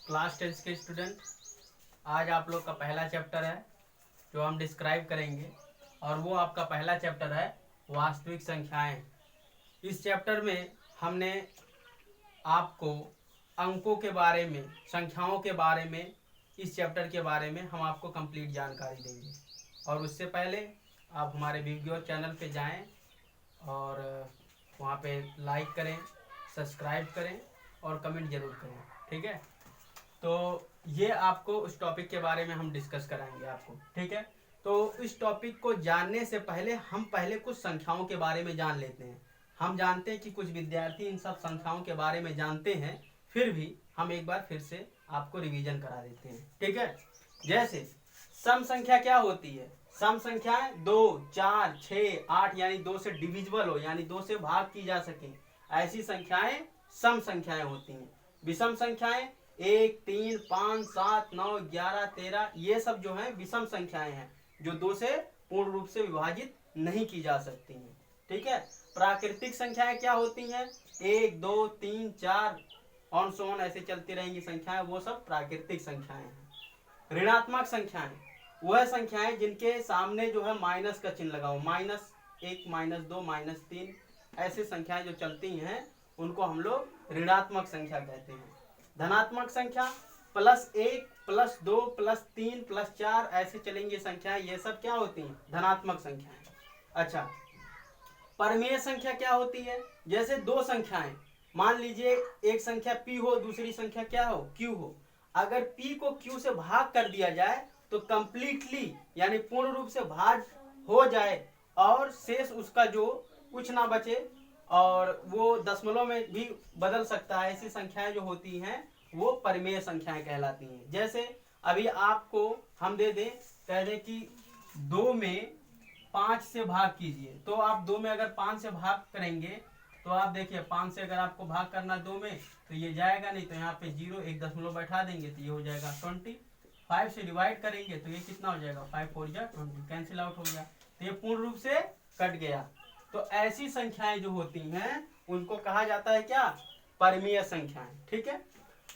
Class 10 के student, आज आप लोग का पहला चैप्टर है जो हम डिस्क्राइब करेंगे और वो आपका पहला चैप्टर है वास्तविक संख्याएं। इस चैप्टर में हमने आपको अंकों के बारे में, संख्याओं के बारे में, इस चैप्टर के बारे में हम आपको कंप्लीट जानकारी देंगे। और उससे पहले आप हमारे वीडियो चैनल पे जाएं और वहाँ पे लाइक करें, सब्सक्राइब करें और कमेंट जरूर करें, ठीक है। तो ये आपको उस टॉपिक के बारे में हम डिस्कस कराएंगे आपको, ठीक है। तो इस टॉपिक को जानने से पहले हम कुछ संख्याओं के बारे में जान लेते हैं। हम जानते हैं कि कुछ विद्यार्थी इन सब संख्याओं के बारे में जानते हैं, फिर भी हम एक बार फिर से आपको रिवीजन करा देते हैं, ठीक है। जैसे सम संख्या क्या होती है? सम संख्याएं 2, 4, 6, 8 यानी 2 से डिविजिबल हो, यानी 2 से भाग की जा सके, ऐसी संख्याएं सम संख्याएं होती हैं। विषम संख्याएं 1, 3, 5, 7, 9, 11, 13 ये सब जो है विषम संख्याएं हैं जो 2 से पूर्ण रूप से विभाजित नहीं की जा सकती हैं, ठीक है। प्राकृतिक संख्याएं क्या होती हैं? 1, 2, 3, 4 ऑन सो ऑन ऐसे चलती रहेंगी संख्याएं, वो सब प्राकृतिक संख्याएं हैं। ऋणात्मक संख्याएं वह संख्याएं जिनके सामने जो है माइनस का चिन्ह लगा हो, -1, -2, -3 ऐसी संख्याएं जो चलती हैं उनको हम लोग ऋणात्मक संख्या कहते हैं। धनात्मक संख्या +1, +2, +3, +4 ऐसे चलेंगी संख्याएं, ये सब क्या होती हैं? धनात्मक संख्याएं। अच्छा, परमेय संख्या क्या होती है? जैसे दो संख्याएं, मान लीजिए एक संख्या p हो, दूसरी संख्या क्या हो? q हो। अगर p को q से भाग कर दिया जाए तो कंप्लीटली यानी पूर्ण रूप से भाग हो जाए और शेष उसका जो कुछ ना बचे और वो दशमलव में भी बदल सकता है, ऐसी संख्याएं जो होती हैं वो परमेय संख्याएं कहलाती हैं। जैसे अभी आपको हम दे दें, कह दें कि 2 में 5 से भाग कीजिए, तो आप 2 में अगर 5 से भाग करेंगे तो आप देखिए 5 से अगर आपको भाग करना 2 में तो ये जाएगा नहीं, तो यहाँ पे 0 एक दशमलव बैठा देंगे तो ये हो जाएगा 20। 5 से डिवाइड करेंगे तो ये कितना हो जाएगा? 5 4 जा 20, कैंसिल आउट हो गया, तो ये पूर्ण रूप से कट गया। तो ऐसी संख्याएं जो होती हैं उनको कहा जाता है क्या? परमीय संख्याएं, ठीक है।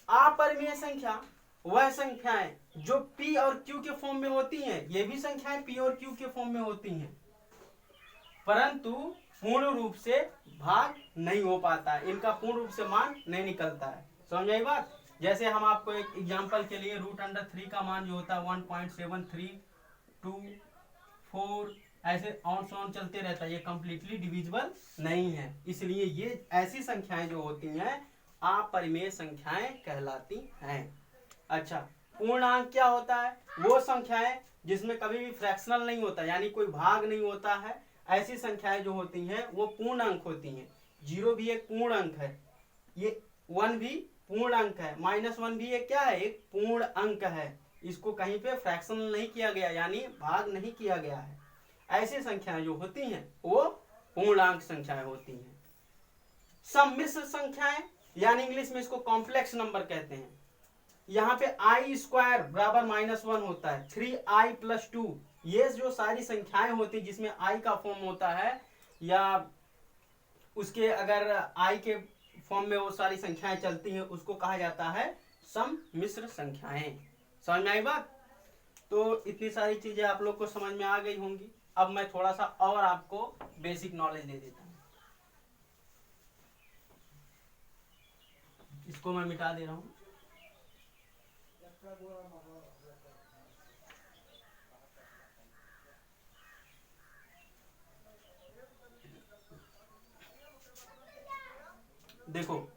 अपरिमेय संख्या वह संख्याएं जो p और q के फॉर्म में होती हैं, ये भी संख्याएं p और q के फॉर्म में होती हैं परंतु पूर्ण रूप से भाग नहीं हो पाता है, इनका पूर्ण रूप से मान नहीं निकलता है। समझ आई बात? जैसे हम आपको एक एग्जांपल के लिए √3 का मान जो होता है 1.7324 ऐसे ऑन सॉन चलते रहता है, ये कंप्लीटली डिविजिबल नहीं है, इसलिए ये ऐसी संख्याएं जो होती हैं अपरिमेय संख्याएं कहलाती हैं। अच्छा, पूर्णांक क्या होता है? वो संख्याएं जिसमें कभी भी फ्रैक्शनल नहीं होता, यानी कोई भाग नहीं होता है, ऐसी संख्याएं जो होती हैं वो पूर्ण अंक होती हैं। 0 भी एक पूर्ण अंक है, ये 1 भी पूर्ण अंक है, -1 भी एक क्या है? एक पूर्ण अंक है, इसको कहीं पे फ्रैक्शनल नहीं किया गया, यानी भाग नहीं किया गया है। ऐसी संख्याएं जो होती हैं वो पूर्णांक संख्याएं होती हैं। सम्मिश्र संख्याएं यानी इंग्लिश में इसको कॉम्प्लेक्स नंबर कहते हैं। यहाँ पे i² बराबर -1 होता है, 3i + 2 ये जो सारी संख्याएं होती है जिसमें i का फॉर्म होता है या उसके अगर i के फॉर्म में वो सारी संख्याएं चलती हैं उसको कहा जाता है सम्मिश्र संख्याएं। समझ में आई बात? तो इतनी सारी चीजें आप लोग को समझ में आ गई होंगी। अब मैं थोड़ा सा और आपको बेसिक नॉलेज दे देता हूँ, इसको मैं मिटा दे रहा हूँ। देखो,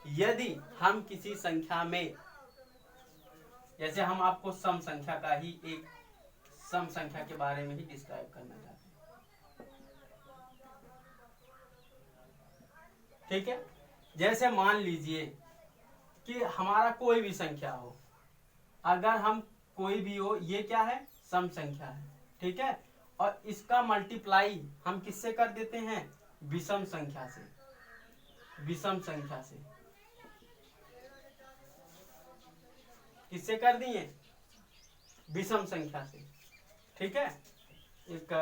यदि हम किसी संख्या में, जैसे हम आपको सम संख्या का ही एक सम संख्या के बारे में ही डिस्क्राइब करना चाहते हैं, ठीक है। जैसे मान लीजिए कि हमारा कोई भी संख्या हो, अगर हम कोई भी हो, ये क्या है? सम संख्या है, ठीक है। और इसका मल्टीप्लाई हम किससे कर देते हैं? विषम संख्या से। विषम संख्या से किससे कर दिए? विषम संख्या से, ठीक है। एक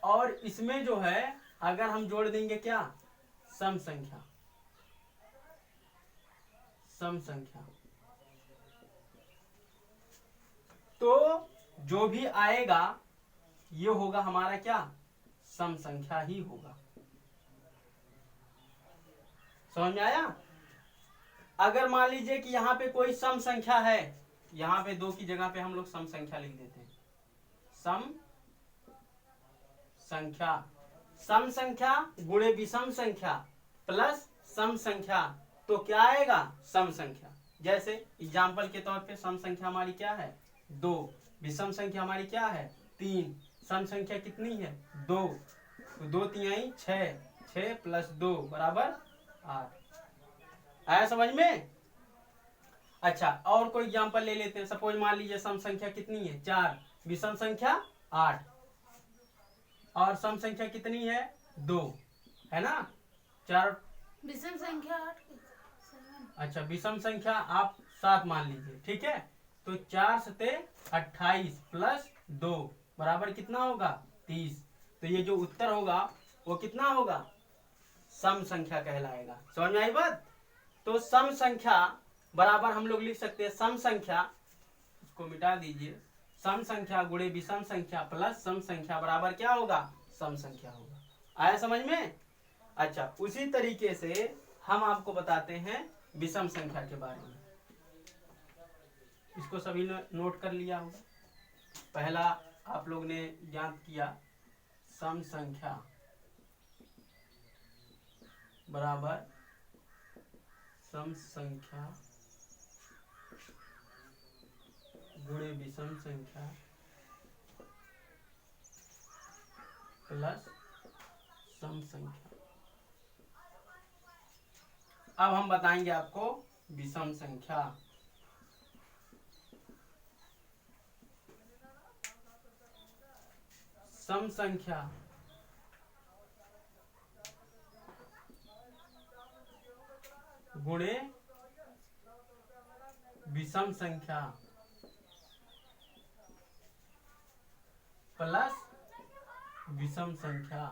और इसमें जो है अगर हम जोड़ देंगे क्या? सम संख्या। सम संख्या तो जो भी आएगा ये होगा हमारा क्या, सम संख्या ही होगा। समझ में आया? अगर मान लीजिए कि यहाँ पे कोई सम संख्या है, यहाँ पे 2 की जगह पे हम लोग सम संख्या लिख देते हैं, सम संख्या, सम संख्या गुणे विषम संख्या प्लस सम संख्या, तो क्या आएगा, सम संख्या। जैसे एग्जाम्पल के तौर पे सम संख्या हमारी क्या है, 2, विषम संख्या हमारी क्या है, 3, सम संख्या कितनी है, 2, तो 2 तिहाई 6, 6 प्लस 2 बराबर 8। आया समझ में? अच्छा, और कोई एग्जाम्पल ले लेते हैं। सपोज मान लीजिए सम संख्या कितनी है, 4, विषम संख्या 8 और सम संख्या कितनी है, 2, है ना, 4 विषम संख्या 8। अच्छा, विषम संख्या आप 7 मान लीजिए, ठीक है। तो 4 सते 28 प्लस 2 बराबर कितना होगा, 30। तो ये जो उत्तर होगा वो कितना होगा, सम संख्या कहलाएगा। समझ में आई बात? तो सम संख्या बराबर हम लोग लिख सकते हैं, सम संख्या, इसको मिटा दीजिए, सम संख्या गुणे विषम संख्या प्लस सम संख्या बराबर क्या होगा, सम संख्या होगा। आया समझ में? अच्छा, उसी तरीके से हम आपको बताते हैं विषम संख्या के बारे में। इसको सभी ने नोट कर लिया होगा। पहला आप लोग ने ज्ञात किया, सम संख्या बराबर सम संख्या गुणे विषम संख्या प्लस सम संख्या। अब हम बताएंगे आपको विषम संख्या। सम संख्या गुणे विषम संख्या प्लस विषम संख्या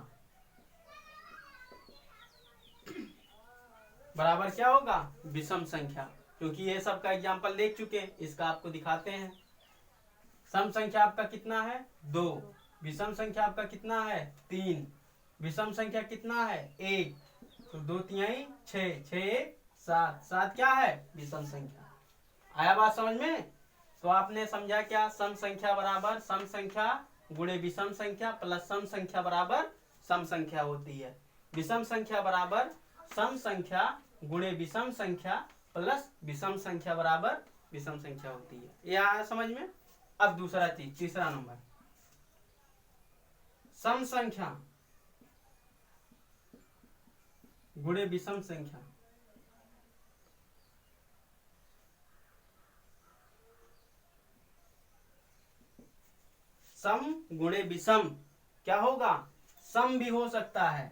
बराबर क्या होगा, विषम संख्या। क्योंकि ये सब का एग्जाम्पल देख चुके हैं, इसका आपको दिखाते हैं। सम संख्या आपका कितना है, 2, विषम संख्या आपका कितना है, 3, विषम संख्या कितना है, 1, तो 2 तिहाई 6, 6 7, 7 क्या है, विषम संख्या। आया बात समझ में? तो आपने समझा क्या, सम संख्या बराबर सम संख्या गुणे विषम संख्या प्लस सम संख्या बराबर सम संख्या होती है। विषम संख्या बराबर सम संख्या गुणे विषम संख्या प्लस विषम संख्या बराबर विषम संख्या होती है। ये आया समझ में? अब दूसरा चीज, तीसरा नंबर, सम संख्या गुणे विषम संख्या सम गुणे विषम क्या होगा, सम भी हो सकता है,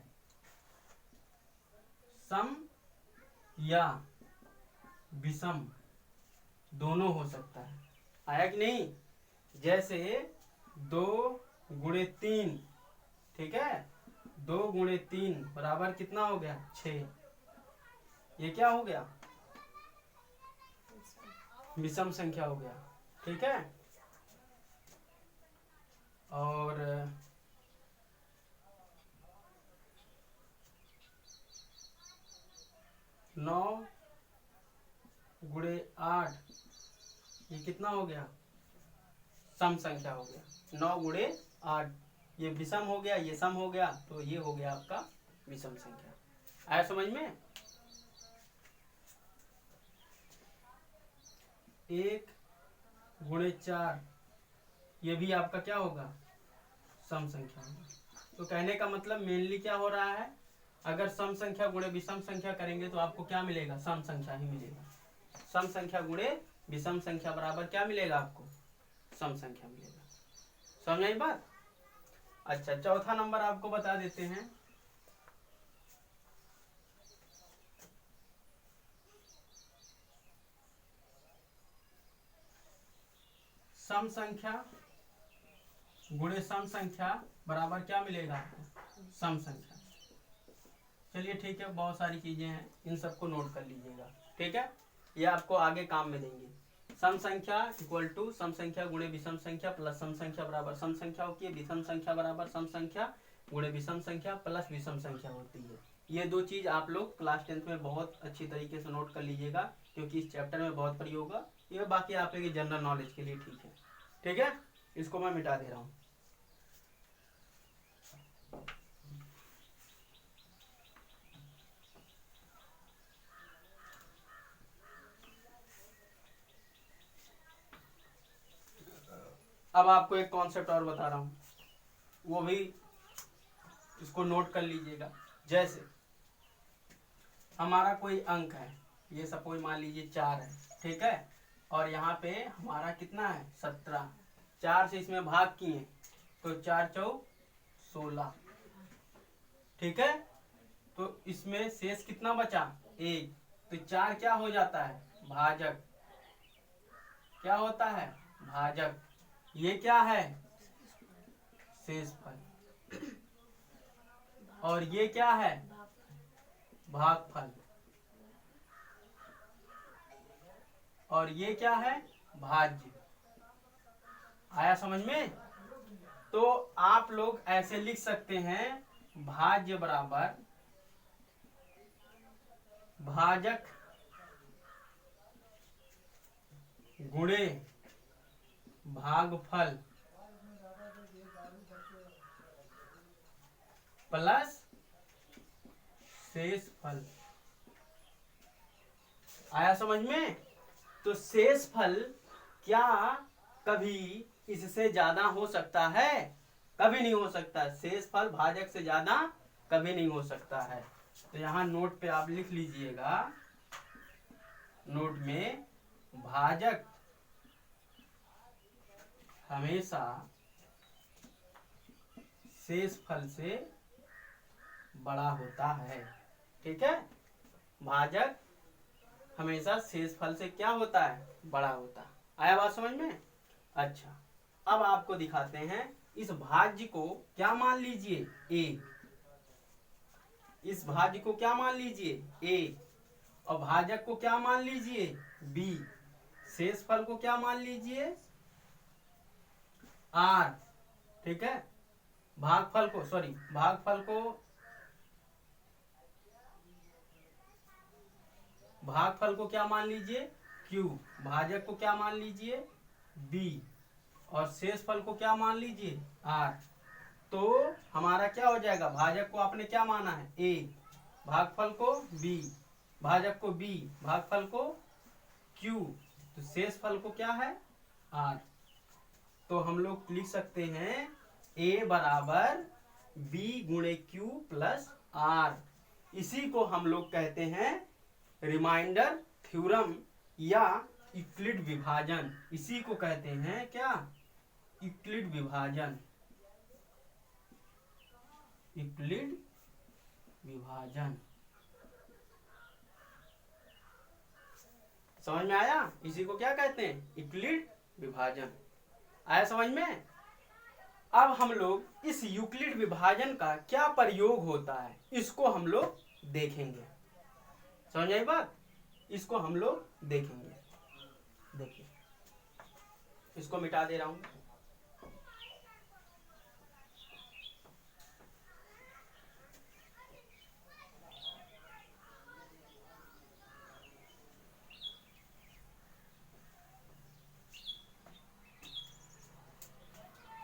सम या विषम दोनों हो सकता है। आया कि नहीं? जैसे 2 गुणे 3, ठीक है, 2 गुणे 3 बराबर कितना हो गया, 6। ये क्या हो गया, विषम संख्या हो गया, ठीक है। और 9 गुणे 8 ये कितना हो गया, सम संख्या हो गया। 9 गुणे 8 ये विषम हो गया, ये सम हो गया, तो ये हो गया आपका विषम संख्या। आया समझ में? 1 गुणे 4 ये भी आपका क्या होगा, सम संख्या होगा। तो कहने का मतलब मेनली क्या हो रहा है, अगर सम संख्या गुणे विषम संख्या करेंगे तो आपको क्या मिलेगा, सम संख्या ही मिलेगा। सम संख्या गुणे विषम संख्या बराबर क्या मिलेगा आपको, सम संख्या मिलेगा। समझ आई बात? अच्छा, चौथा नंबर आपको बता देते हैं, सम संख्या गुणे सम संख्या बराबर क्या मिलेगा आपको, सम संख्या। चलिए ठीक है, बहुत सारी चीजें हैं, इन सबको नोट कर लीजिएगा, ठीक है, ये आपको आगे काम में देंगे। सम संख्या इक्वल टू सम संख्या गुणे विषम संख्या प्लस सम संख्या बराबर सम संख्या होती है, विषम संख्या बराबर सम संख्या गुणे विषम संख्या प्लस विषम संख्या होती है। ये दो चीज आप लोग क्लास 10th में बहुत अच्छी तरीके से नोट कर लीजिएगा, क्योंकि इस चैप्टर में बहुत प्रयोग होगा। ये बाकी आप लोग जनरल नॉलेज के लिए ठीक है। ठीक है, इसको मैं मिटा दे रहा हूँ। अब आपको एक कॉन्सेप्ट और बता रहा हूँ, वो भी इसको नोट कर लीजिएगा। जैसे हमारा कोई अंक है, ये सपोज मान लीजिए 4 है, ठीक है, और यहाँ पे हमारा कितना है 17, 4 से इसमें भाग किए तो 4 चौ 16, ठीक है। तो इसमें शेष कितना बचा 1, तो 4 क्या हो जाता है भाजक, क्या होता है भाजक। ये क्या है शेषफल, और ये क्या है भागफल, और ये क्या है भाज्य। आया समझ में? तो आप लोग ऐसे लिख सकते हैं, भाज्य बराबर भाजक गुणे भागफल प्लस शेषफल। आया समझ में? तो शेषफल क्या कभी इससे ज्यादा हो सकता है? कभी नहीं हो सकता। शेषफल भाजक से ज्यादा कभी नहीं हो सकता है। तो यहाँ नोट पे आप लिख लीजिएगा, नोट में भाजक हमेशा शेषफल से बड़ा होता है। ठीक है, भाजक हमेशा शेषफल से क्या होता है बड़ा होता है। आया बात समझ में? अच्छा, अब आपको दिखाते हैं, इस भाज्य को क्या मान लीजिए a, इस भाज्य को क्या मान लीजिए a, और भाजक को क्या मान लीजिए b, शेषफल को क्या मान लीजिए r। ठीक है, भागफल को क्या मान लीजिए q, भाजक को क्या मान लीजिए b, और शेषफल को क्या मान लीजिए r। तो हमारा क्या हो जाएगा, भाजक को आपने क्या माना है a, भागफल को b, भाजक को b, भागफल को q, तो शेषफल को क्या है r। तो हम लोग लिख सकते हैं a बराबर b गुणे q प्लस r। इसी को हम लोग कहते हैं रिमाइंडर थ्योरम या यूक्लिड विभाजन। इसी को कहते हैं क्या, यूक्लिड विभाजन। यूक्लिड विभाजन समझ में आया? इसी को क्या कहते हैं यूक्लिड विभाजन। आया समझ में? अब हम लोग इस यूक्लिड विभाजन का क्या प्रयोग होता है इसको हम लोग देखेंगे। समझ आई बात? इसको हम लोग देखेंगे। देखिए, इसको मिटा दे रहा हूं।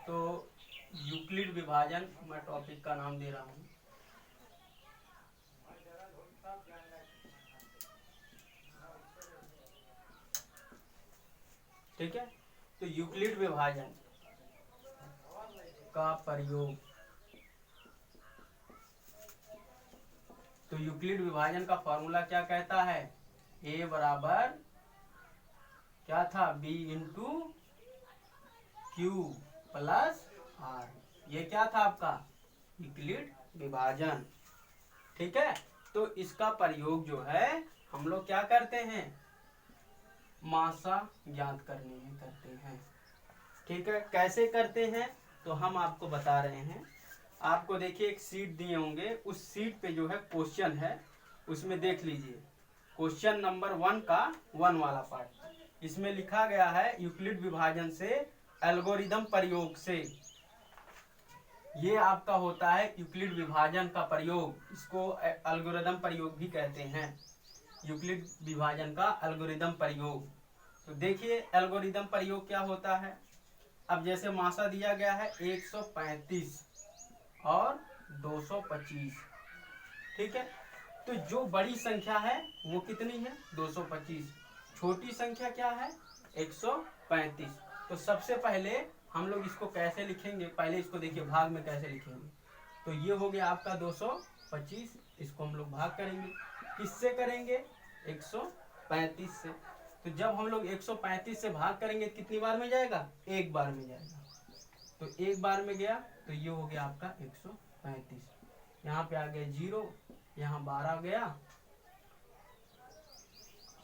तो यूक्लिड विभाजन मैं टॉपिक का नाम दे रहा हूं। ठीक है, तो यूक्लिड विभाजन का प्रयोग, तो यूक्लिड विभाजन का फॉर्मूला क्या कहता है, a बराबर क्या था b into Q plus r। ये क्या था आपका यूक्लिड विभाजन। ठीक है, तो इसका प्रयोग जो है हम लोग क्या करते हैं, मासा ज्ञात करने में करते हैं। ठीक है, कैसे करते हैं तो हम आपको बता रहे हैं। आपको देखिए एक सीट दिए होंगे, उस सीट पे जो है क्वेश्चन है, उसमें देख लीजिए क्वेश्चन नंबर 1 का 1 वाला पार्ट। इसमें लिखा गया है यूक्लिड विभाजन से एल्गोरिदम प्रयोग से। ये आपका होता है यूक्लिड विभाजन का प्रयोग, इसको एल्गोरिदम प्रयोग भी कहते हैं, यूक्लिड विभाजन का एल्गोरिदम प्रयोग। तो देखिए एल्गोरिदम प्रयोग क्या होता है। अब जैसे मासा दिया गया है 135 और 225, ठीक है। तो जो बड़ी संख्या है वो कितनी है 225, छोटी संख्या क्या है 135। तो सबसे पहले हम लोग इसको कैसे लिखेंगे, पहले इसको देखिए भाग में कैसे लिखेंगे। तो ये हो गया आपका 225, इसको हम लोग भाग करेंगे, किससे करेंगे 135 से। तो जब हम लोग 135 से भाग करेंगे कितनी बार में जाएगा, एक बार में जाएगा। तो एक बार में गया तो ये हो गया आपका 135, यहाँ पे आ गया 0, यहाँ 12 गया,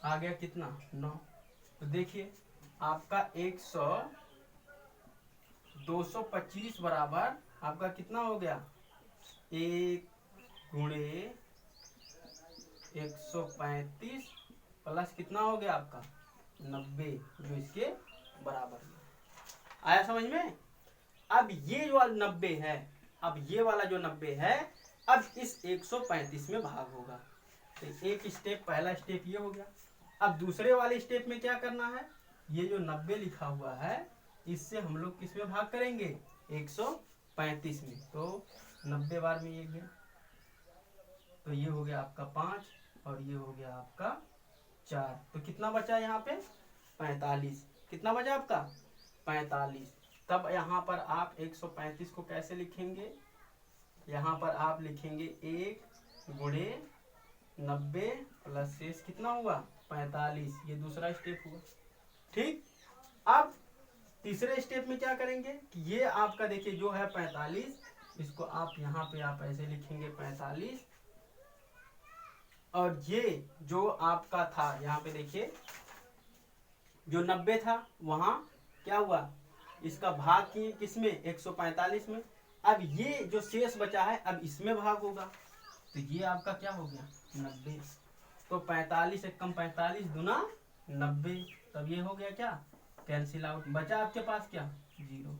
आ गया कितना 9। तो देखिए आपका 225 बराबर आपका कितना हो गया 1 गुणे 135 प्लस कितना हो गया आपका 90, जो इसके बराबर है। आया समझ में। अब ये जो 90 है, अब ये वाला जो 90 है, अब इस 135 में भाग होगा। तो एक स्टेप, पहला स्टेप ये हो गया। अब दूसरे वाले स्टेप में क्या करना है, ये जो 90 लिखा हुआ है इससे हम लोग किस में भाग करेंगे 135 में। तो 90 बार में ये गया, तो ये हो गया आपका 5 और ये हो गया आपका 4। तो कितना बचा यहाँ पे 45, कितना बचा आपका 45। तब यहाँ पर आप 135 को कैसे लिखेंगे, यहाँ पर आप लिखेंगे 1 गुणे 90 प्लस शेष कितना हुआ 45, ये दूसरा स्टेप हुआ, ठीक। अब तीसरे स्टेप में क्या करेंगे कि ये आपका देखिए जो है 45, इसको आप यहाँ पे आप ऐसे लिखेंगे 45, और ये जो आपका था यहाँ पे देखिए जो 90 था वहां क्या हुआ, इसका भाग की किसमें 145 में। अब ये जो शेष बचा है अब इसमें भाग होगा, तो ये आपका क्या हो गया 90। तो 45 एकम 45 दुना 90, तब ये हो गया क्या कैंसिल आउट, बचा आपके पास क्या 0।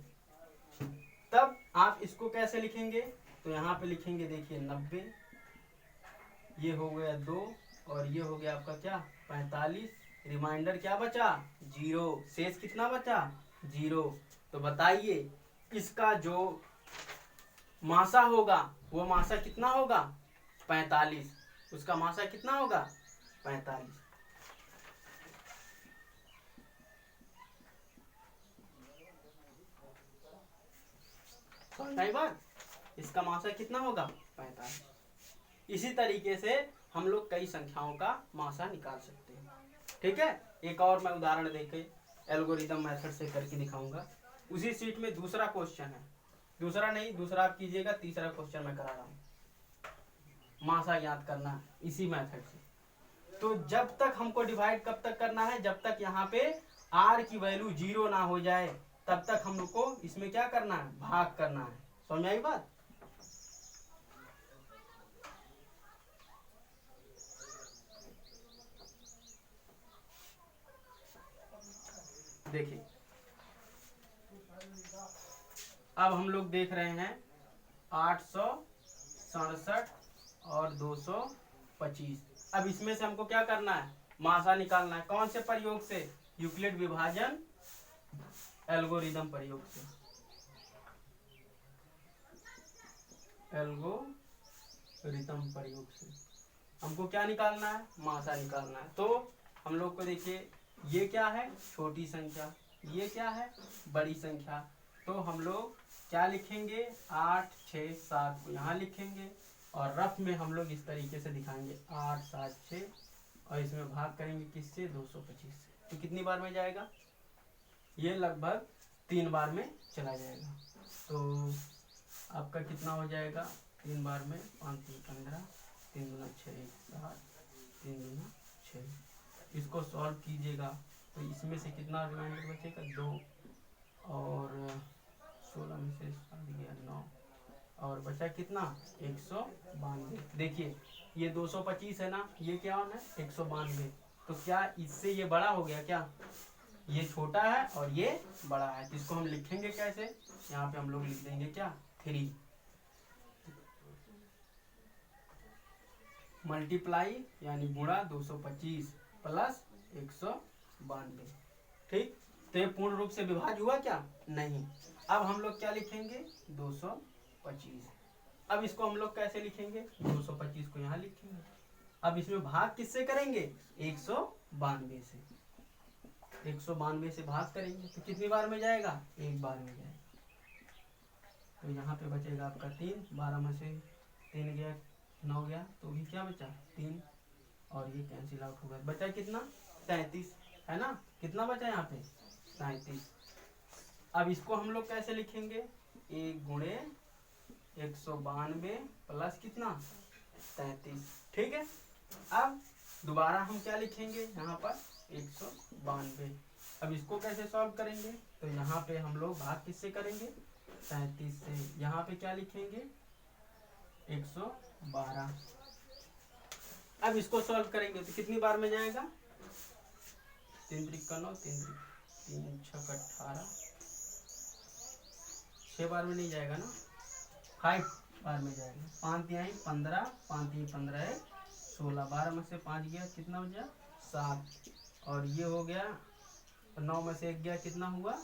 तब आप इसको कैसे लिखेंगे, तो यहाँ पे लिखेंगे देखिए 90, ये हो गया 2 और ये हो गया आपका क्या 45, रिमाइंडर क्या बचा 0, शेष कितना बचा 0। तो बताइए इसका जो मासा होगा वो मासा कितना होगा 45, उसका मासा कितना होगा 45। समझ बात, इसका मासा कितना होगा 45। इसी तरीके से हम लोग कई संख्याओं का मासा निकाल सकते हैं, ठीक है। एक और मैं उदाहरण देके एल्गोरिदम मेथड से करके दिखाऊंगा। उसी सीट में दूसरा क्वेश्चन है, दूसरा नहीं दूसरा आप कीजिएगा, तीसरा क्वेश्चन मैं करा रहा हूँ, मासा याद करना है इसी मेथड से। तो जब तक हमको डिवाइड कब तक करना है, जब तक यहाँ पे r की वैल्यू 0 ना हो जाए तब तक हम लोग को इसमें क्या करना है भाग करना है। समझ आई बात। देखिए अब हम लोग देख रहे हैं 867 और 225। अब इसमें से हमको क्या करना है मासा निकालना है, कौन से प्रयोग से, यूक्लिड विभाजन एल्गोरिदम प्रयोग से, एल्गोरिदम प्रयोग से हमको क्या निकालना है मासा निकालना है। तो हम लोग को देखिए ये क्या है छोटी संख्या, ये क्या है बड़ी संख्या। तो हम लोग क्या लिखेंगे 8 6 7 को यहाँ लिखेंगे और रफ में हम लोग इस तरीके से दिखाएंगे 8 7 6 और इसमें भाग करेंगे किससे 225 से। तो कितनी बार में जाएगा, ये लगभग 3 बार में चला जाएगा। तो आपका कितना हो जाएगा 3 बार में 5 3 15, 3 दूना 6 7, 3 दूना 6। इसको सॉल्व कीजिएगा तो इसमें से कितना रिमाइंडर बचेगा 2 और 16 में से 7 गया 9 और बचा कितना 192। देखिए ये 225 है ना, ये क्या है 192, तो क्या इससे ये बड़ा हो गया क्या? ये छोटा है और ये बड़ा है, तो इसको हम लिखेंगे कैसे? यहाँ पे हम लोग लिख देंगे क्या? 3 मल्टीप्लाई यानी गुणा 225 प्लस 192। ठीक, तो ये पूर्ण रूप से विभाज्य हुआ क्या? नहीं। अब हम लोग क्या लिखेंगे? 225। अब इसको हम लोग कैसे लिखेंगे? 225 को यहाँ लिखेंगे। अब इसमें भाग किससे करेंगे? 192 से। 192 से भाग करेंगे तो कितनी बार में जाएगा? एक बार में जाएगा। तो यहाँ पे बचेगा आपका 3, 12 में से 3 गया 9 गया, तो भी क्या बचा? 3, और ये कैंसिल आउट हो गया। बचा कितना? 37, है ना? कितना बचा यहाँ पे? 37। अब इसको हम लोग कैसे लिखेंगे? 1 गुणे 192 प्लस कितना? 33। ठीक है, अब दोबारा हम क्या लिखेंगे यहाँ पर? 192। अब इसको कैसे सॉल्व करेंगे? तो यहाँ पे हम लोग भाग किससे करेंगे? 37 से। यहाँ पे क्या लिखेंगे? 112। अब इसको सॉल्व करेंगे तो कितनी बार में जाएगा? 3 त्रिक का 9, 3 6 का 18, 6 बार में नहीं जाएगा ना, 5 बार में जाएगा। 5 तिहाई 15, 5 तिहाई 15 है 16, 12 में से 5 गया, कितना बचा? 7, और ये हो गया 9 में से 1 गया, कितना हुआ?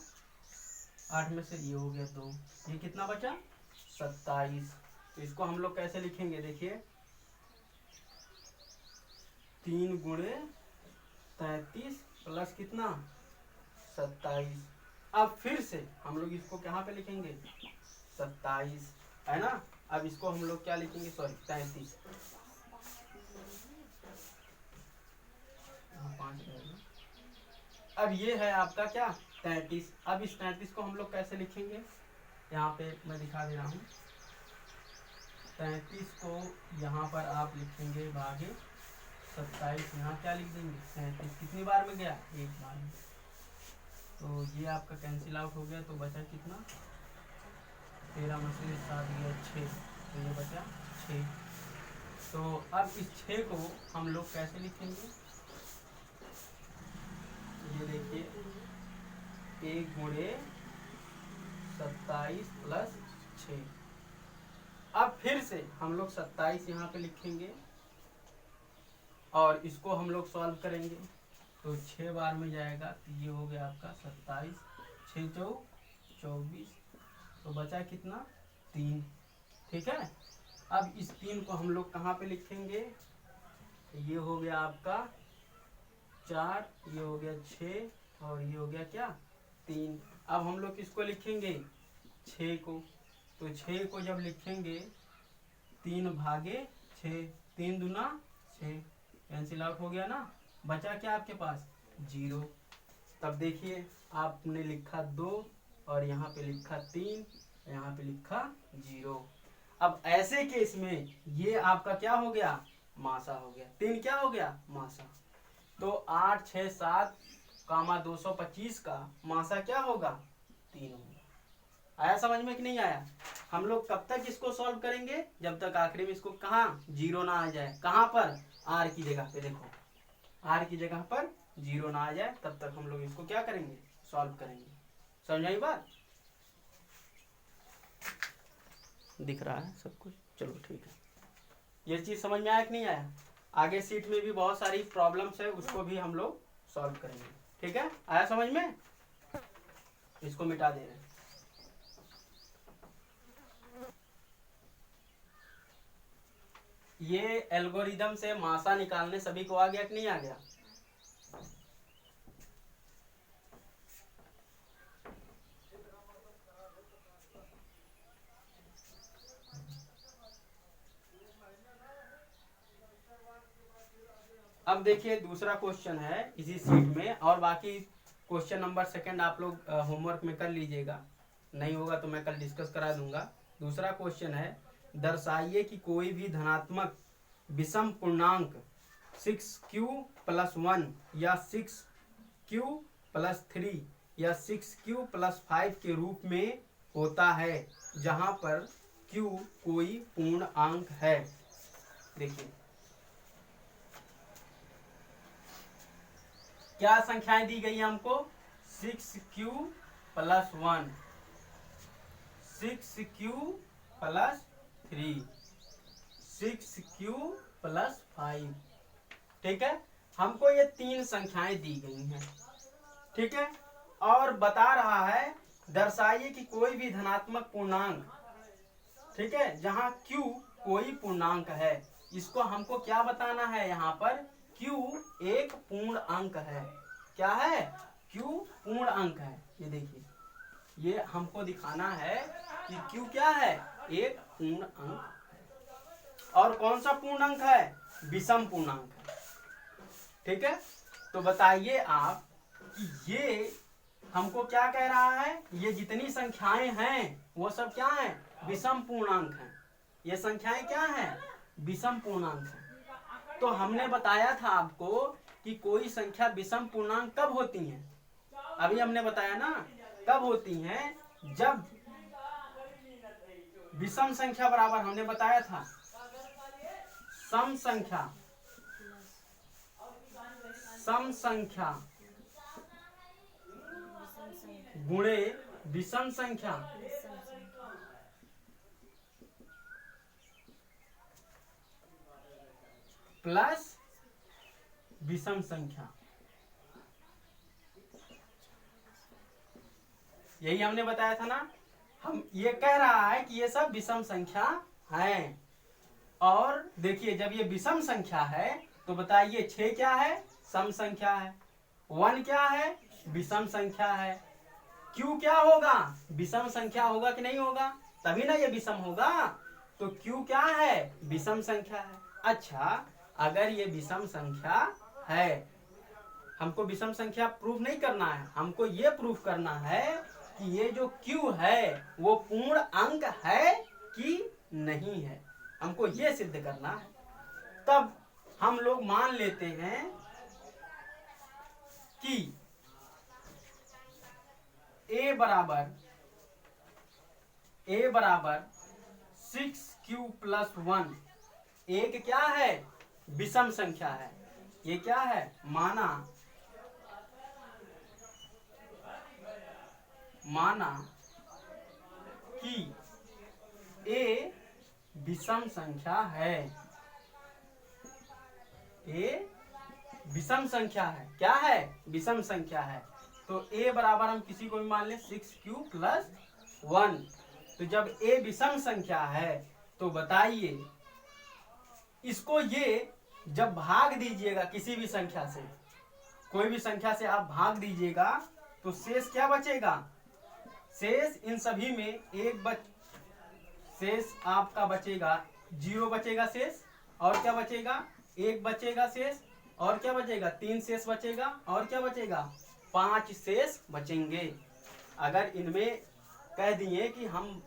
8 में से ये हो गया 2, ये कितना बचा? 27। तो इसको हम लोग कैसे लिखेंगे? देखिए 3 गुणे 33 प्लस कितना? 27। अब फिर से हम लोग इसको कहाँ पे लिखेंगे? 27, है ना? अब इसको हम लोग क्या लिखेंगे? सॉरी 33। 5 अब ये है आपका क्या? 33। अब इस 33 को हम लोग कैसे लिखेंगे? यहाँ पे मैं दिखा दे रहा हूँ। 33 को यहाँ पर आप लिखेंगे भागे 27, यहाँ क्या लिख देंगे? 37। कितनी बार में गया? एक बार में। तो ये आपका कैंसिल आउट हो गया, तो बचा कितना? 13 में से 7 गया 6, तो ये बचा 6। तो अब इस 6 को हम लोग कैसे लिखेंगे? ये देखिए 1 गुणे 27 प्लस 6। अब फिर से हम लोग 27 यहाँ पे लिखेंगे और इसको हम लोग सॉल्व करेंगे तो 6 बार में जाएगा, तो ये हो गया आपका 27, 6 चौक 24, तो बचा कितना? 3। ठीक है, अब इस 3 को हम लोग कहाँ पे लिखेंगे? ये हो गया आपका 4, ये हो गया 6, और ये हो गया क्या? 3। अब हम लोग किसको लिखेंगे? 6 को। तो 6 को जब लिखेंगे 3 भागे 6, 3 दूना 6, कैंसिल आउट हो गया ना, बचा क्या आपके पास? 0। तब देखिए आपने लिखा 2 और यहाँ पे लिखा 3, यहाँ पे लिखा 0। अब ऐसे केस में ये आपका क्या हो गया? मासा हो गया। 3 क्या हो गया? मासा। तो 8 6 7 कामा 225 का मासा क्या होगा? 3 होगा। आया समझ में कि नहीं आया? हम लोग कब तक इसको सॉल्व करेंगे? जब तक आखिरी में इसको कहाँ 0 ना आ जाए। कहाँ पर? r की जगह पे। देखो r की जगह पर 0 ना आ जाए, तब तक हम लोग इसको क्या करेंगे? सॉल्व करेंगे। समझाई बात? दिख रहा है सब कुछ? चलो ठीक है। ये चीज समझ में आया कि नहीं आया? आगे सीट में भी बहुत सारी प्रॉब्लम्स है, उसको भी हम लोग सॉल्व करेंगे। ठीक है, आया समझ में? इसको मिटा दे रहे हैं। ये एल्गोरिदम से मासा निकालने सभी को आ गया कि नहीं आ गया? अब देखिए दूसरा क्वेश्चन है इसी सीट में, और बाकी क्वेश्चन नंबर 2 आप लोग होमवर्क में कर लीजिएगा, नहीं होगा तो मैं कल डिस्कस करा दूंगा। दूसरा क्वेश्चन है, दर्शाइए कि कोई भी धनात्मक विषम पूर्णांक 6q + 1 या 6q + 3 या 6q + 5 के रूप में होता है जहां पर q कोई पूर्ण अंक है। देखिए क्या संख्याएं दी गई हमको? 6q + 1, 6q + 3, 6q + 5। ठीक है, हमको ये 3 संख्याएं दी गई हैं। ठीक है, और बता रहा है दर्शाइए कि कोई भी धनात्मक पूर्णांक, ठीक है, जहां q कोई पूर्णांक है। इसको हमको क्या बताना है? यहाँ पर q एक पूर्ण अंक है। क्या है? q पूर्ण अंक है। ये देखिए, ये हमको दिखाना है कि q क्या है? एक पूर्ण अंक है। और कौन सा पूर्ण अंक है? विषम पूर्णांक है। ठीक है, तो बताइए आप कि ये हमको क्या कह रहा है? ये जितनी संख्याएं हैं वो सब क्या है? विषम पूर्णांक हैं। ये संख्याएं क्या हैं? विषम पूर्णांक हैं। तो हमने बताया था आपको कि कोई संख्या विषम पूर्णांक कब होती है? अभी हमने बताया ना, कब होती हैं? जब विषम संख्या बराबर, हमने बताया था, सम संख्या गुणे विषम संख्या प्लस विषम संख्या। यही हमने बताया था ना। हम ये कह रहा है कि ये सब विषम संख्या है। और देखिए, जब ये विषम संख्या है तो बताइए 6 क्या है? सम संख्या है। 1 क्या है? विषम संख्या है। q क्या होगा? विषम संख्या होगा कि नहीं होगा? तभी ना ये विषम होगा। तो q क्या है? विषम संख्या है। अच्छा, अगर ये विषम संख्या है, हमको विषम संख्या प्रूफ नहीं करना है, हमको ये प्रूफ करना है कि ये जो q है वो पूर्ण अंक है कि नहीं है। हमको ये सिद्ध करना है। तब हम लोग मान लेते हैं कि a बराबर 6q + 1 एक क्या है? विषम संख्या है। ये क्या है? माना कि a विषम संख्या है। a विषम संख्या है। क्या है? विषम संख्या है। तो a बराबर हम किसी को भी मान लें 6q + 1। तो जब a विषम संख्या है तो बताइए, इसको ये जब भाग दीजिएगा किसी भी संख्या से, कोई भी संख्या से आप भाग दीजिएगा तो शेष क्या बचेगा? शेष इन सभी में शेष आपका बचेगा 0 बचेगा शेष, और क्या बचेगा? 1 बचेगा शेष, और क्या बचेगा? 3 शेष बचेगा, और क्या बचेगा? 5 शेष बचेंगे। अगर इनमें कह दिए कि हम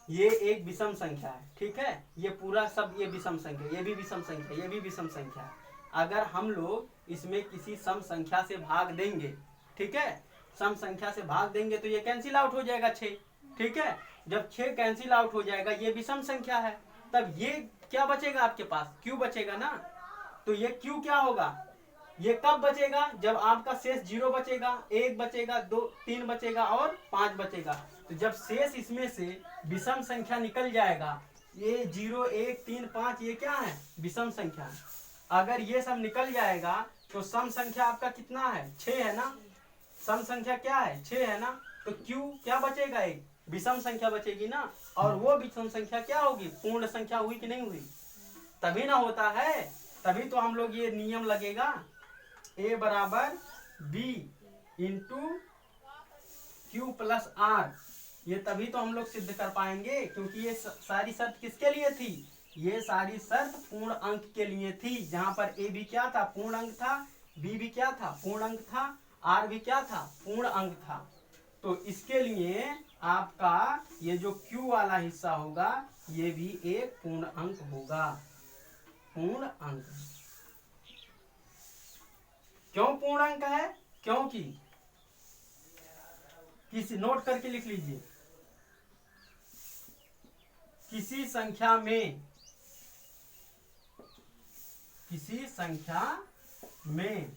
ये एक विषम संख्या है, ठीक है, ये पूरा सब ये विषम संख्या, ये भी विषम संख्या, ये भी विषम संख्या है। अगर हम लोग इसमें किसी सम संख्या से भाग देंगे, ठीक है, सम संख्या से भाग देंगे तो ये कैंसिल आउट हो जाएगा 6। ठीक है, जब 6 कैंसिल आउट हो जाएगा, ये विषम संख्या है, तब ये क्या बचेगा? आपके पास q बचेगा ना। तो ये q क्या होगा? ये कब बचेगा? जब आपका शेष 0 बचेगा, 1 बचेगा, 2 3 बचेगा और 5 बचेगा। तो जब शेष इसमें से विषम संख्या निकल जाएगा, ये 0 1 3 5 ये क्या है? विषम संख्या है। अगर ये सब निकल जाएगा तो सम संख्या आपका कितना है? 6 है ना। सम संख्या क्या है? 6 है ना। तो q क्या बचेगा? एक विषम संख्या बचेगी ना। और वो विषम संख्या क्या होगी? पूर्ण संख्या हुई कि नहीं हुई? तभी ना होता है, तभी तो हम लोग ये नियम लगेगा a बराबर b इंटू q + r। ये तभी तो हम लोग सिद्ध कर पाएंगे, क्योंकि ये सारी शर्त किसके लिए थी? ये सारी शर्त पूर्ण अंक के लिए थी, जहां पर a भी क्या था? पूर्ण अंक था। b भी क्या था? पूर्ण अंक था। r भी क्या था? पूर्ण अंक था। तो इसके लिए आपका ये जो q वाला हिस्सा होगा ये भी एक पूर्ण अंक होगा। पूर्ण अंक। क्यों पूर्ण अंक है? क्योंकि किसी नोट करके लिख लीजिए, किसी संख्या में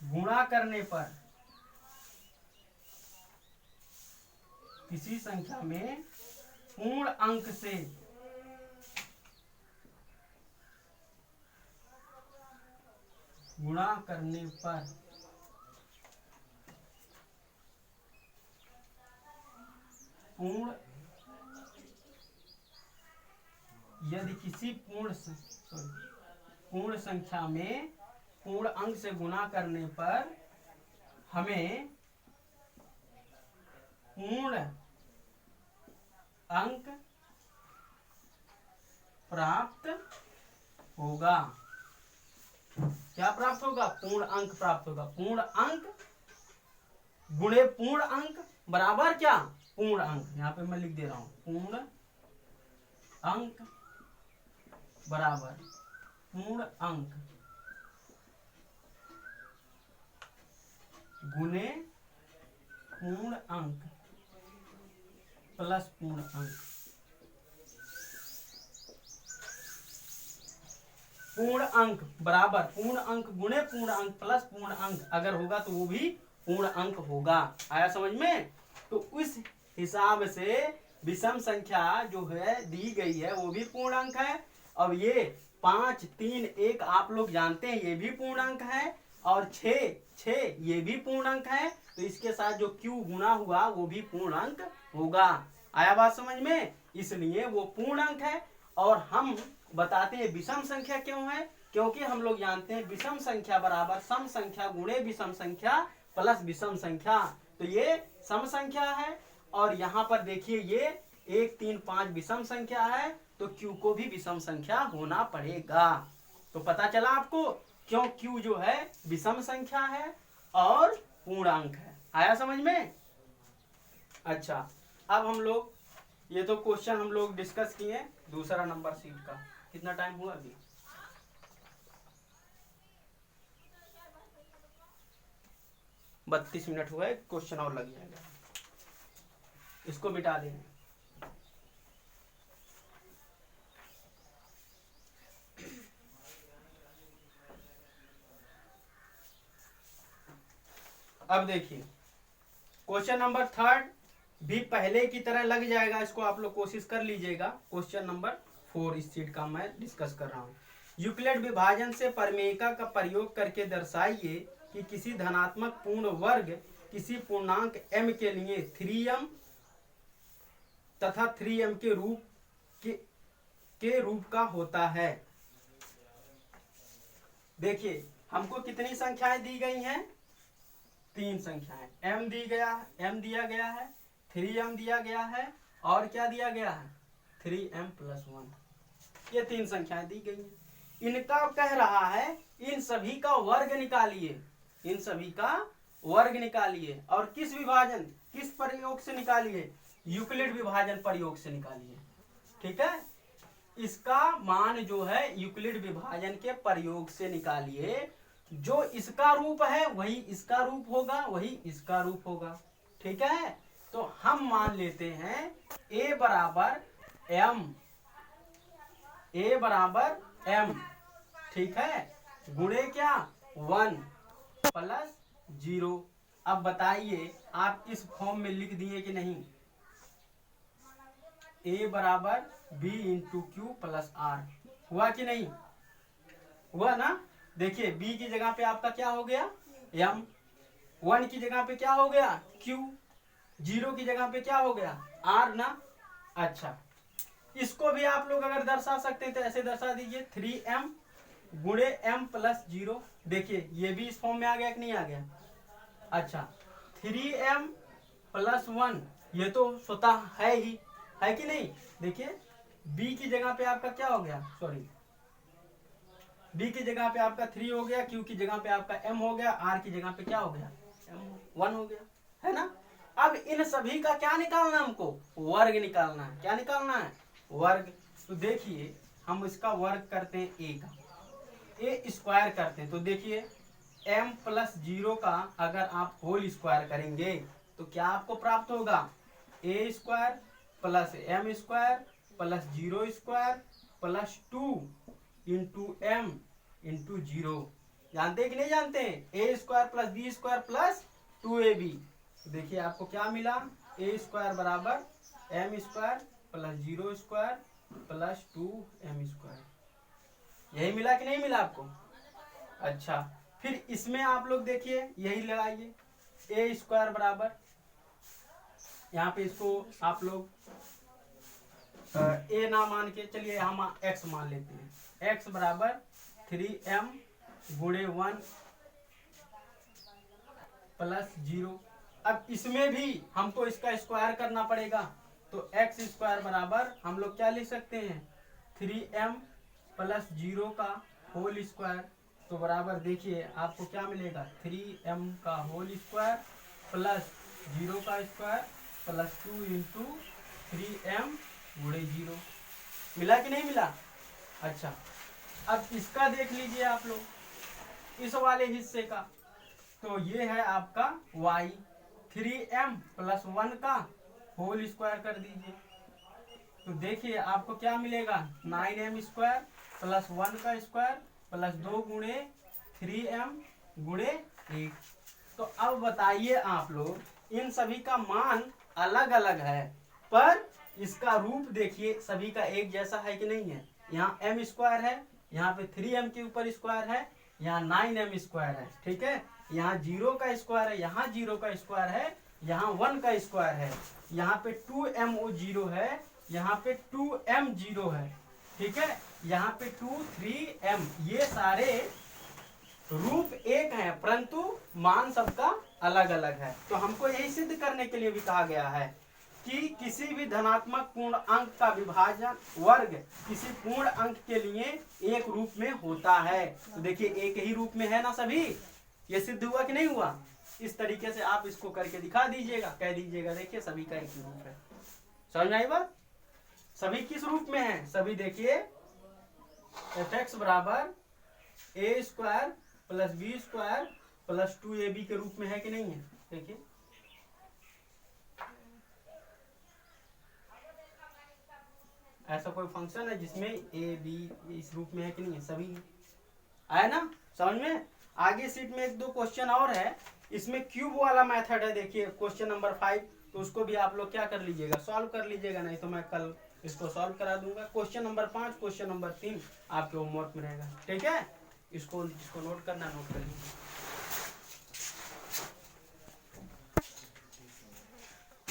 गुणा करने पर, किसी संख्या में पूर्ण अंक से गुणा करने पर यदि किसी पूर्ण संख्या में पूर्ण अंक से गुणा करने पर हमें पूर्ण अंक प्राप्त होगा। क्या प्राप्त होगा? पूर्ण अंक प्राप्त होगा। पूर्ण अंक गुणे पूर्ण अंक बराबर क्या? पूर्ण अंक। यहां पे मैं लिख दे रहा हूं, पूर्ण अंक बराबर पूर्ण अंक गुणे पूर्ण अंक प्लस पूर्ण अंक। पूर्ण अंक बराबर पूर्ण अंक गुणे पूर्ण अंक प्लस पूर्ण अंक अगर होगा तो वो भी पूर्ण अंक होगा। आया समझ में? तो उस हिसाब से विषम संख्या जो है दी गई है वो भी पूर्ण अंक है। अब ये 5, 3, 1 आप लोग जानते हैं ये भी पूर्ण अंक है, और 6 ये भी पूर्ण अंक है। तो इसके साथ जो q गुना हुआ वो भी पूर्ण अंक होगा। आया बात समझ में? इसलिए वो पूर्ण अंक है। और हम बताते हैं विषम संख्या क्यों है, क्योंकि हम लोग जानते हैं विषम संख्या बराबर सम संख्या गुणे विषम संख्या प्लस विषम संख्या। तो ये सम संख्या है, और यहाँ पर देखिए ये 1, 3, 5 विषम संख्या है, तो q को भी विषम संख्या होना पड़ेगा। तो पता चला आपको क्यों q जो है विषम संख्या है और पूर्णांक है। आया समझ में? अच्छा, अब हम लोग ये तो क्वेश्चन हम लोग डिस्कस किए दूसरा नंबर सीट का। कितना टाइम हुआ अभी? – 32 मिनट हुआ है। क्वेश्चन और लग जाएगा, इसको मिटा देंगे। अब देखिए क्वेश्चन नंबर 3 भी पहले की तरह लग जाएगा, इसको आप लोग कोशिश कर लीजिएगा। क्वेश्चन नंबर 4 इस सीट का मैं डिस्कस कर रहा हूँ। यूक्लिड विभाजन से प्रमेयिका का प्रयोग करके दर्शाइए कि किसी धनात्मक पूर्ण वर्ग किसी पूर्णांक m के लिए 3m तथा 3m के रूप का होता है। देखिए हमको कितनी संख्याएं दी गई हैं? 3 संख्याएं। m दिया गया है, 3m दिया गया है, और क्या दिया गया है? 3m + 1। ये 3 संख्याएं दी गई हैं। इनका कह रहा है इन सभी का वर्ग निकालिए। इन सभी का वर्ग निकालिए, और किस विभाजन, किस प्रयोग से निकालिए? यूक्लिड विभाजन प्रयोग से निकालिए। ठीक है, इसका मान जो है यूक्लिड विभाजन के प्रयोग से निकालिए। जो इसका रूप है वही इसका रूप होगा, वही इसका रूप होगा। ठीक है, तो हम मान लेते हैं a बराबर m, ठीक है, गुणे क्या? 1 + 0। अब बताइए आप इस फॉर्म में लिख दिए कि नहीं? a बराबर b × q + r हुआ कि नहीं? हुआ ना? देखिए b की जगह पे आपका क्या हो गया? m, 1 की जगह पे क्या हो गया? q, 0 की जगह पे क्या हो गया? r ना? अच्छा, इसको भी आप लोग अगर दर्शा सकते हैं तो ऐसे दर्शा दीजिए 3m गुणे m + 0। देखिए ये भी इस फॉर्म में आ गया कि नहीं आ गया? अच्छा, 3m + 1 ये तो स्वतः है ही, है कि नहीं? देखिए b की जगह पे आपका क्या हो गया? सॉरी, b की जगह पे आपका 3 हो गया, q की जगह पे आपका m हो गया, r की जगह पे क्या हो गया? 1 हो गया, है ना? अब इन सभी का क्या निकालना है हमको? वर्ग निकालना है। क्या निकालना है? वर्ग। तो देखिए हम इसका वर्ग करते हैं a का, a स्क्वायर करते हैं। तो देखिए m + 0 का अगर आप होल स्क्वायर करेंगे तो क्या आपको प्राप्त होगा? a² + m² + 0² + 2 into M into 0। जानते कि नहीं जानते हैं? A square plus B square plus 2ab। देखिए आपको क्या मिला, ए स्क्वायर बराबर M square plus 0 square plus 2m square. यही मिला कि नहीं मिला आपको? अच्छा, फिर इसमें आप लोग देखिए यही लगाइए, ए स्क्वायर बराबर, यहाँ पे इसको आप लोग ए ना मान के चलिए हम एक्स मान लेते हैं। एक्स बराबर 3m गुणे 1 प्लस 0। अब इसमें भी हमको इसका स्क्वायर करना पड़ेगा, तो एक्स स्क्वायर बराबर हम लोग क्या लिख सकते हैं, 3m प्लस 0 का होल स्क्वायर। तो बराबर देखिए आपको क्या मिलेगा, 3m का होल स्क्वायर प्लस 0 का स्क्वायर प्लस 2 इंटू 3m गुणे 0। मिला कि नहीं मिला? अच्छा, अब इसका देख लीजिए आप लोग, इस वाले हिस्से का, तो ये है आपका y। 3m प्लस 1 का होल स्क्वायर कर दीजिए, तो देखिए आपको क्या मिलेगा, 9m स्क्वायर प्लस 1 का स्क्वायर प्लस 2 गुणे 3m गुणे 1। तो अब बताइए आप लोग, इन सभी का मान अलग अलग है, पर इसका रूप देखिए सभी का एक जैसा है कि नहीं है। यहाँ m स्क्वायर है, यहाँ पे 3m के ऊपर स्क्वायर है, यहाँ 9m स्क्वायर है, ठीक है। यहाँ 0 का स्क्वायर है, यहाँ 0 का स्क्वायर है, यहाँ 1 का स्क्वायर है, यहाँ पे 2m 0 है, यहाँ पे 2m 0 है, ठीक है। यहाँ पे 2 3m, ये सारे रूप एक हैं परंतु मान सबका अलग अलग है। तो हमको यही सिद्ध करने के लिए भी कहा गया है कि किसी भी धनात्मक पूर्ण अंक का विभाजन वर्ग किसी पूर्ण अंक के लिए एक रूप में होता है। तो देखिए एक ही रूप में है ना सभी, ये सिद्ध हुआ कि नहीं हुआ? इस तरीके से आप इसको करके दिखा दीजिएगा, कह दीजिएगा देखिए सभी का एक ही रूप है। समझ में आई बात? सभी किस रूप में है? सभी देखिए fx बराबर A square plus B square plus 2ab के रूप में है कि नहीं है? देखिए ऐसा कोई फंक्शन है जिसमें ए बी इस रूप में है कि नहीं है? सभी है, आया ना समझ में? आगे सीट में एक दो क्वेश्चन और है, इसमें क्यूब वाला मेथड है, देखिए क्वेश्चन नंबर 5, तो उसको भी आप लोग क्या कर लीजिएगा, सॉल्व कर लीजिएगा, नहीं तो मैं कल इसको सॉल्व करा दूंगा। क्वेश्चन नंबर 5 क्वेश्चन नंबर 3 आपके होमवर्क में रहेगा, ठीक है। इसको नोट करना, नोट कर लीजिए।